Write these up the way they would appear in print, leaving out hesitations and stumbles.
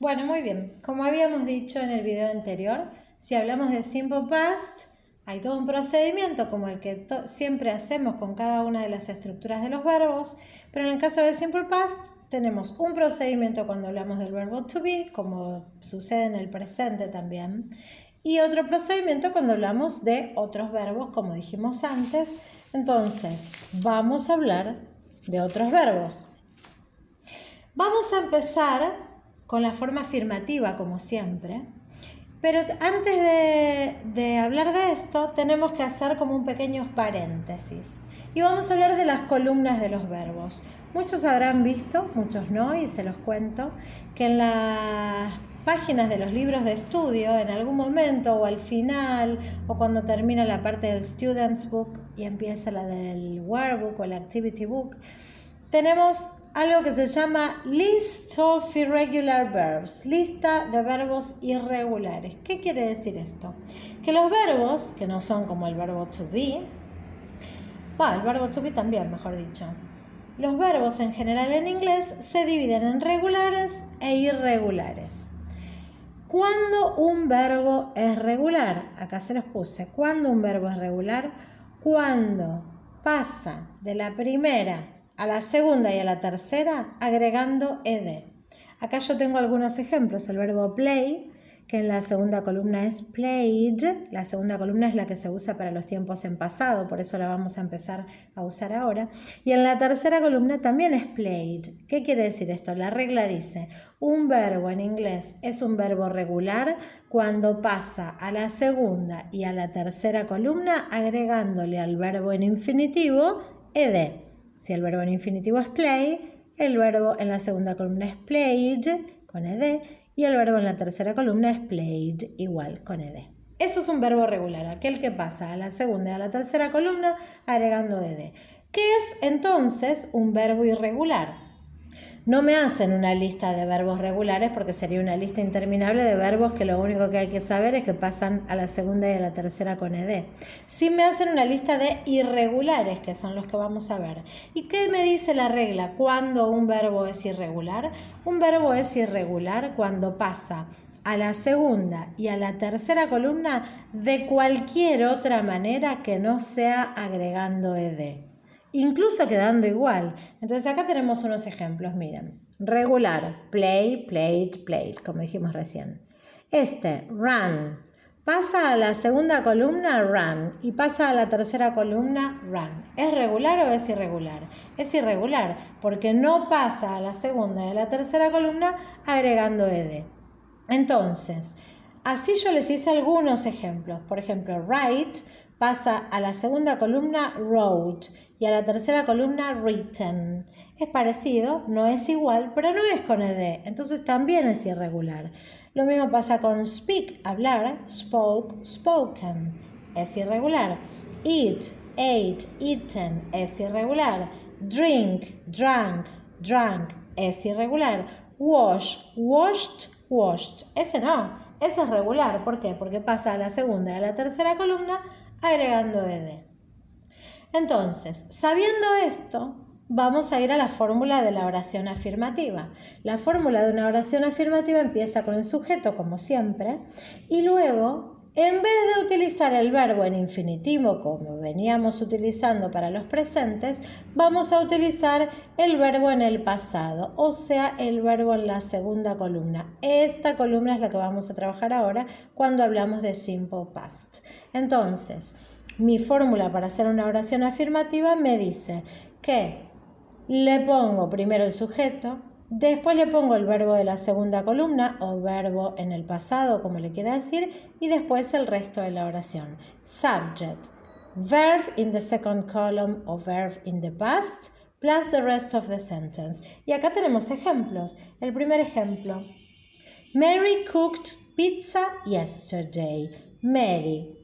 Bueno, muy bien. Como habíamos dicho en el video anterior, si hablamos de Simple Past, hay todo un procedimiento como el que siempre hacemos con cada una de las estructuras de los verbos, pero en el caso de Simple Past tenemos un procedimiento cuando hablamos del verbo to be, como sucede en el presente también, y otro procedimiento cuando hablamos de otros verbos, como dijimos antes. Entonces, vamos a hablar de otros verbos. Vamos a empezar con la forma afirmativa, como siempre. Pero antes de hablar de esto, tenemos que hacer como un pequeño paréntesis. Y vamos a hablar de las columnas de los verbos. Muchos habrán visto, muchos no, y se los cuento, que en las páginas de los libros de estudio, en algún momento o al final, o cuando termina la parte del Student's Book y empieza la del Workbook o el Activity Book, tenemos algo que se llama List of Irregular Verbs, lista de verbos irregulares. ¿Qué quiere decir esto? Que los verbos, que no son como el verbo to be, el verbo to be también, mejor dicho, los verbos en general en inglés se dividen en regulares e irregulares. ¿Cuándo un verbo es regular? Acá se los puse. ¿Cuándo un verbo es regular? Cuando pasa de la primera a la segunda y a la tercera agregando ed. Acá yo tengo algunos ejemplos. El verbo play, que en la segunda columna es played. La segunda columna es la que se usa para los tiempos en pasado, por eso la vamos a empezar a usar ahora. Y en la tercera columna también es played. ¿Qué quiere decir esto? La regla dice, un verbo en inglés es un verbo regular cuando pasa a la segunda y a la tercera columna agregándole al verbo en infinitivo ed. Si el verbo en infinitivo es play, el verbo en la segunda columna es played con ed y el verbo en la tercera columna es played igual con ed. Eso es un verbo regular, aquel que pasa a la segunda y a la tercera columna agregando ed. ¿Qué es entonces un verbo irregular? No me hacen una lista de verbos regulares porque sería una lista interminable de verbos que lo único que hay que saber es que pasan a la segunda y a la tercera con ed. Sí me hacen una lista de irregulares, que son los que vamos a ver. ¿Y qué me dice la regla? ¿Cuándo un verbo es irregular? Un verbo es irregular cuando pasa a la segunda y a la tercera columna de cualquier otra manera que no sea agregando ed. Incluso quedando igual. Entonces acá tenemos unos ejemplos, miren. Regular, play, played, played, como dijimos recién. Run, pasa a la segunda columna, run, y pasa a la tercera columna, run. ¿Es regular o es irregular? Es irregular, porque no pasa a la segunda y a la tercera columna agregando ed. Entonces, así yo les hice algunos ejemplos. Por ejemplo, write pasa a la segunda columna, wrote, y a la tercera columna written. Es parecido, no es igual, pero no es con ed, entonces también es irregular. Lo mismo pasa con speak, hablar, spoke, spoken, es irregular. Eat, ate, eaten, es irregular. Drink, drank, drank, es irregular. Wash, washed, washed, ese no, ese es regular. ¿Por qué? Porque pasa a la segunda y a la tercera columna agregando ed. Entonces, sabiendo esto, vamos a ir a la fórmula de la oración afirmativa. La fórmula de una oración afirmativa empieza con el sujeto, como siempre, y luego, en vez de utilizar el verbo en infinitivo, como veníamos utilizando para los presentes, vamos a utilizar el verbo en el pasado, o sea, el verbo en la segunda columna. Esta columna es la que vamos a trabajar ahora cuando hablamos de Simple Past. Entonces, mi fórmula para hacer una oración afirmativa me dice que le pongo primero el sujeto, después le pongo el verbo de la segunda columna o verbo en el pasado, como le quiera decir, y después el resto de la oración. Subject, verb in the second column o verb in the past, plus the rest of the sentence. Y acá tenemos ejemplos. El primer ejemplo. Mary cooked pizza yesterday. Mary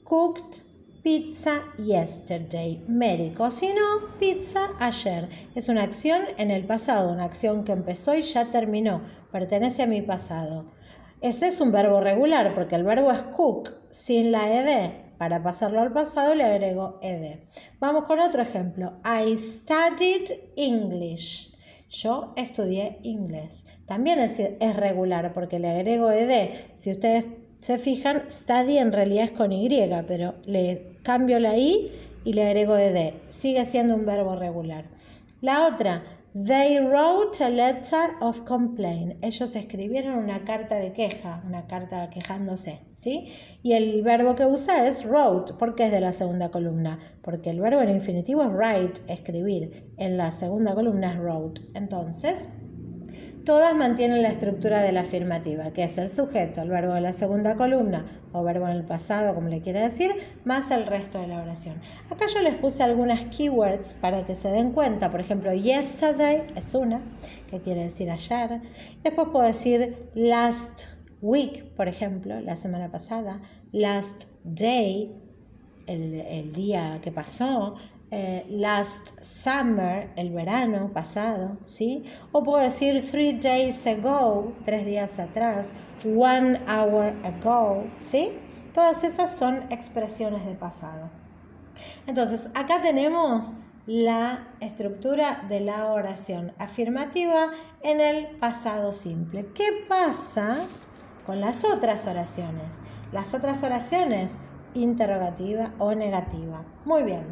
cooked pizza yesterday. Mary cocinó pizza ayer. Es una acción en el pasado, una acción que empezó y ya terminó. Pertenece a mi pasado. Este es un verbo regular porque el verbo es cook sin la ed. Para pasarlo al pasado le agrego ed. Vamos con otro ejemplo. I studied English. Yo estudié inglés. También es regular porque le agrego ed. Si ustedes se fijan, study en realidad es con y, pero le cambio la i y le agrego ed. Sigue siendo un verbo regular. La otra, they wrote a letter of complaint. Ellos escribieron una carta de queja, una carta quejándose, ¿sí? Y el verbo que usa es wrote. ¿Por qué es de la segunda columna? Porque el verbo en infinitivo es write, escribir. En la segunda columna es wrote. Entonces, todas mantienen la estructura de la afirmativa, que es el sujeto, el verbo de la segunda columna o verbo en el pasado, como le quiera decir, más el resto de la oración. Acá yo les puse algunas keywords para que se den cuenta. Por ejemplo, yesterday es una, que quiere decir ayer. Después puedo decir last week, por ejemplo, la semana pasada. Last day, el día que pasó. Last summer, el verano pasado, ¿sí? O puedo decir 3 days ago, 3 días atrás, 1 hour ago, ¿sí? Todas esas son expresiones de pasado. Entonces, acá tenemos la estructura de la oración afirmativa en el pasado simple. ¿Qué pasa con las otras oraciones? Las otras oraciones, interrogativa o negativa. Muy bien.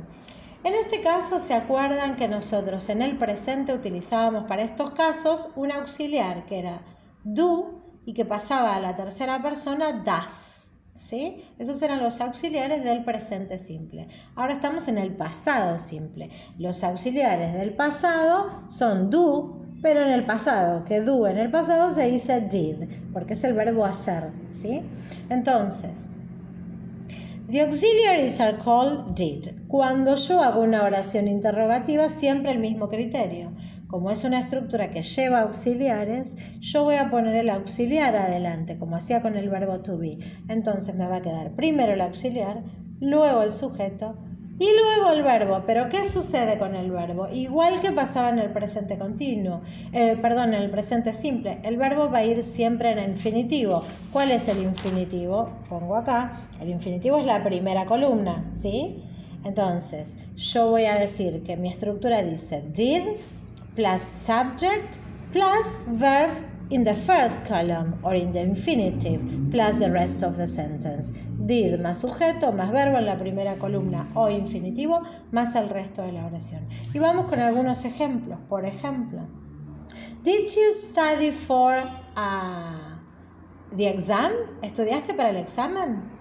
En este caso, ¿se acuerdan que nosotros en el presente utilizábamos para estos casos un auxiliar que era do y que pasaba a la tercera persona does? ¿Sí? Esos eran los auxiliares del presente simple. Ahora estamos en el pasado simple. Los auxiliares del pasado son do, pero en el pasado, que do en el pasado se dice did, porque es el verbo hacer, ¿sí? Entonces, the auxiliaries are called did. Cuando yo hago una oración interrogativa, siempre el mismo criterio. Como es una estructura que lleva auxiliares, yo voy a poner el auxiliar adelante, como hacía con el verbo to be. Entonces me va a quedar primero el auxiliar, luego el sujeto y luego el verbo. Pero ¿qué sucede con el verbo? Igual que pasaba en el presente continuo, en el presente simple, el verbo va a ir siempre en infinitivo. ¿Cuál es el infinitivo? Pongo acá, el infinitivo es la primera columna, ¿sí? Entonces, yo voy a decir que mi estructura dice did plus subject plus verb in the first column or in the infinitive plus the rest of the sentence. Did más sujeto más verbo en la primera columna o infinitivo más el resto de la oración. Y vamos con algunos ejemplos. Por ejemplo, did you study for the exam? ¿Estudiaste para el examen?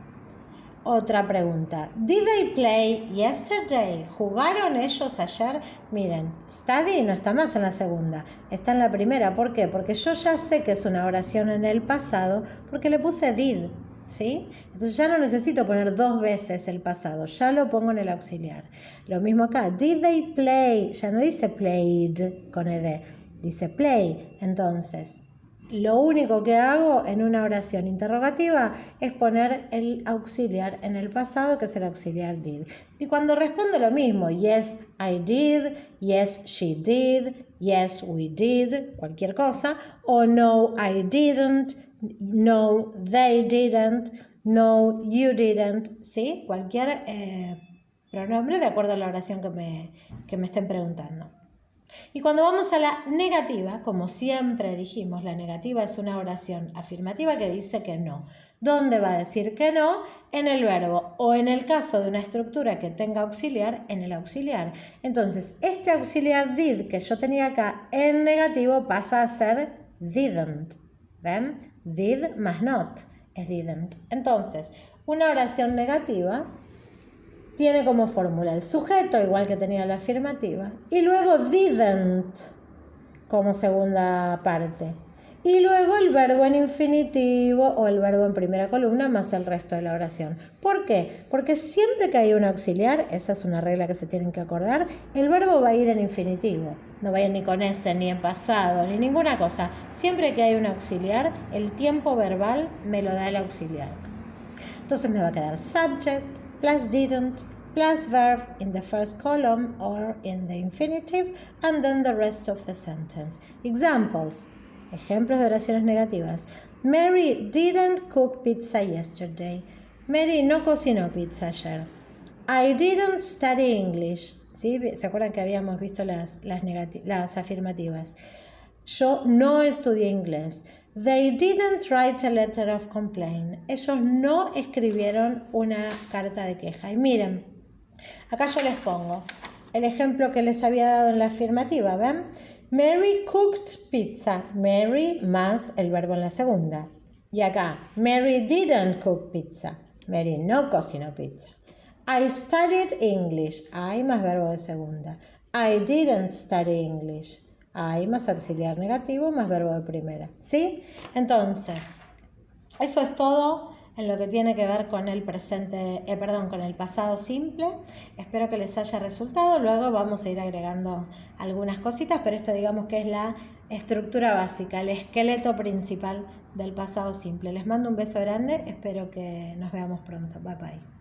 Otra pregunta. Did they play yesterday? ¿Jugaron ellos ayer? Miren, study no está más en la segunda, está en la primera. ¿Por qué? Porque yo ya sé que es una oración en el pasado porque le puse did, ¿sí? Entonces ya no necesito poner dos veces el pasado, ya lo pongo en el auxiliar. Lo mismo acá. Did they play? Ya no dice played con ed, dice play. Entonces, lo único que hago en una oración interrogativa es poner el auxiliar en el pasado, que es el auxiliar did. Y cuando respondo lo mismo, yes, I did, yes, she did, yes, we did, cualquier cosa, o no, I didn't, no, they didn't, no, you didn't, ¿sí? Cualquier pronombre de acuerdo a la oración que me estén preguntando. Y cuando vamos a la negativa, como siempre dijimos, la negativa es una oración afirmativa que dice que no. ¿Dónde va a decir que no? En el verbo o en el caso de una estructura que tenga auxiliar, en el auxiliar. Entonces, este auxiliar did que yo tenía acá en negativo pasa a ser didn't. ¿Ven? Did más not es didn't. Entonces, una oración negativa tiene como fórmula el sujeto, igual que tenía la afirmativa, y luego didn't como segunda parte. Y luego el verbo en infinitivo o el verbo en primera columna más el resto de la oración. ¿Por qué? Porque siempre que hay un auxiliar, esa es una regla que se tienen que acordar, el verbo va a ir en infinitivo. No va a ir ni con ese, ni en pasado, ni ninguna cosa. Siempre que hay un auxiliar, el tiempo verbal me lo da el auxiliar. Entonces me va a quedar subject plus didn't plus verb in the first column or in the infinitive and then the rest of the sentence. Examples. Ejemplos de oraciones negativas. Mary didn't cook pizza yesterday. Mary no cocinó pizza ayer. I didn't study English. ¿sí? ¿Se acuerdan que habíamos visto las afirmativas? Yo no estudié inglés. They didn't write a letter of complaint. Ellos no escribieron una carta de queja. Y miren, acá yo les pongo el ejemplo que les había dado en la afirmativa, ¿ven? Mary cooked pizza. Mary más el verbo en la segunda. Y acá, Mary didn't cook pizza. Mary no cocinó pizza. I studied English. I más verbo de segunda. I didn't study English. I más auxiliar negativo más verbo de primera. ¿Sí? Entonces, eso es todo en lo que tiene que ver con el con el pasado simple. Espero que les haya resultado. Luego vamos a ir agregando algunas cositas, pero esto digamos que es la estructura básica, el esqueleto principal del pasado simple. Les mando un beso grande. Espero que nos veamos pronto. Bye bye.